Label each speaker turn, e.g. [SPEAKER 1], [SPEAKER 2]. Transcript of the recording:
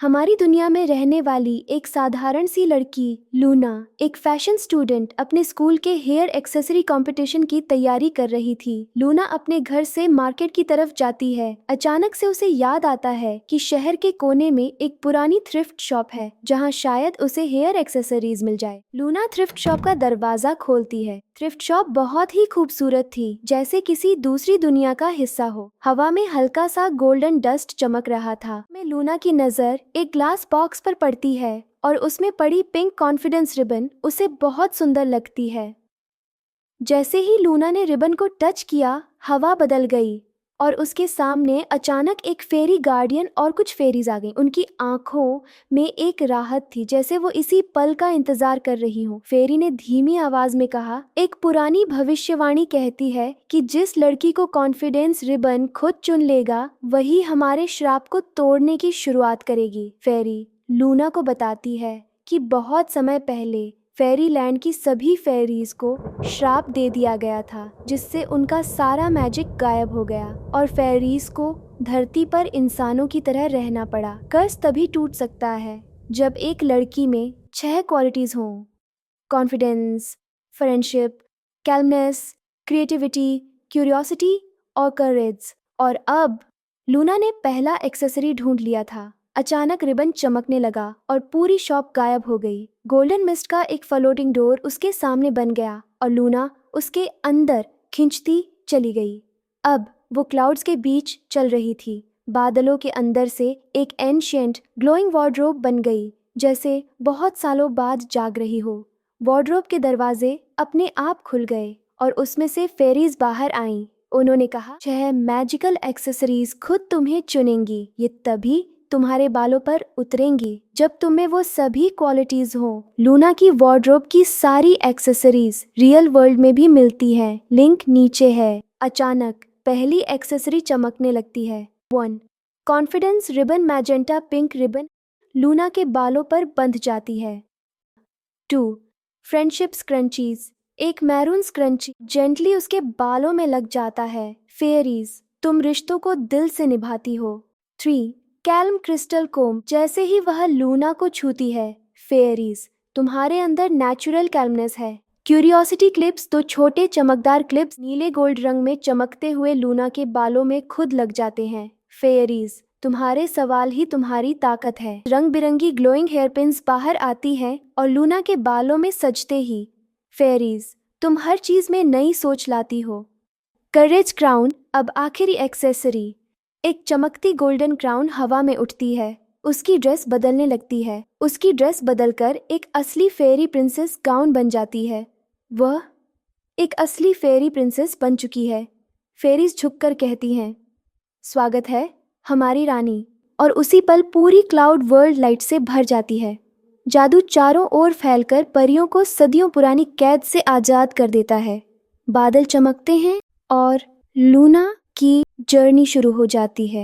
[SPEAKER 1] हमारी दुनिया में रहने वाली एक साधारण सी लड़की लूना एक फैशन स्टूडेंट अपने स्कूल के हेयर एक्सेसरी कंपटीशन की तैयारी कर रही थी। लूना अपने घर से मार्केट की तरफ जाती है। अचानक से उसे याद आता है कि शहर के कोने में एक पुरानी थ्रिफ्ट शॉप है जहां शायद उसे हेयर एक्सेसरीज मिल जाए। लूना थ्रिफ्ट शॉप का दरवाजा खोलती है। थ्रिफ्ट शॉप बहुत ही खूबसूरत थी, जैसे किसी दूसरी दुनिया का हिस्सा हो। हवा में हल्का सा गोल्डन डस्ट चमक रहा था। में लूना की नजर एक ग्लास बॉक्स पर पड़ती है और उसमें पड़ी पिंक कॉन्फिडेंस रिबन उसे बहुत सुंदर लगती है। जैसे ही लूना ने रिबन को टच किया, हवा बदल गई और उसके सामने अचानक एक फेरी गार्डियन और कुछ फेरीज आ गईं। उनकी आंखों में एक राहत थी, जैसे वो इसी पल का इंतजार कर रही हो। फेरी ने धीमी आवाज में कहा, एक पुरानी भविष्यवाणी कहती है कि जिस लड़की को कॉन्फिडेंस रिबन खुद चुन लेगा वही हमारे श्राप को तोड़ने की शुरुआत करेगी। फेरी लूना को बताती है कि बहुत समय पहले फेरीलैंड की सभी फेरीज को श्राप दे दिया गया था, जिससे उनका सारा मैजिक गायब हो गया और फेरीज को धरती पर इंसानों की तरह रहना पड़ा। कर्ज तभी टूट सकता है जब एक लड़की में 6 क्वालिटीज हों: कॉन्फिडेंस, फ्रेंडशिप, कैलमनेस, क्रिएटिविटी, क्यूरियोसिटी और करेज। और अब लूना ने पहला एक्सेसरी ढूंढ लिया था। अचानक रिबन चमकने लगा और पूरी शॉप गायब हो गई। गोल्डन मिस्ट का एक फ्लोटिंग डोर उसके सामने बन गया और लूना उसके अंदर खींचती चली गई। अब वो क्लाउड्स के बीच चल रही थी। बादलों के अंदर से एक एंशिएंट ग्लोइंग वार्डरोब बन गई, जैसे बहुत सालों बाद जाग रही हो। वार्डरोब के दरवाजे अपने आप खुल गए और उसमें से फेरीज बाहर आईं। उन्होंने कहा, 6 मैजिकल एक्सेसरीज खुद तुम्हें चुनेंगी। ये तभी तुम्हारे बालों पर उतरेंगी जब तुम्हें वो सभी क्वालिटीज हो। लूना की वार्डरोब की सारी एक्सेसरीज रियल वर्ल्ड में भी मिलती हैं। लिंक नीचे है। अचानक पहली एक्सेसरी चमकने लगती है। 1 confidence ribbon magenta pink ribbon Luna के बालों पर बंध जाती है। 2 फ्रेंडशिप स्क्रंचीज एक मैरून स्क्रंची जेंटली उसके बालों में लग जाता है। फेरीज तुम रिश्तों को दिल से निभाती हो। 3 कैल्म क्रिस्टल कोम जैसे ही वह लूना को छूती है, फेरीज तुम्हारे अंदर नेचुरल कैल्मनेस है। क्यूरियोसिटी क्लिप्स तो छोटे चमकदार क्लिप्स नीले गोल्ड रंग में चमकते हुए लूना के बालों में खुद लग जाते हैं। फेरीज तुम्हारे सवाल ही तुम्हारी ताकत है। रंग बिरंगी ग्लोइंग हेयर पिन्स बाहर आती हैं और लूना के बालों में सजते ही फेरीज तुम हर चीज में नई सोच लाती हो। करेज क्राउन अब आखिरी एक्सेसरी एक चमकती गोल्डन क्राउन हवा में उठती है। उसकी ड्रेस बदलने लगती है। उसकी ड्रेस बदलकर एक असली फेरी प्रिंसेस गाउन बन जाती है। वह एक असली फेरी प्रिंसेस बन चुकी है। फेरीज झुककर कहती हैं, स्वागत है हमारी रानी। और उसी पल पूरी क्लाउड वर्ल्ड लाइट से भर जाती है। जादू चारों ओर फैलकर परियों को सदियों पुरानी कैद से आजाद कर देता है। बादल चमकते हैं और लूना की जर्नी शुरू हो जाती है।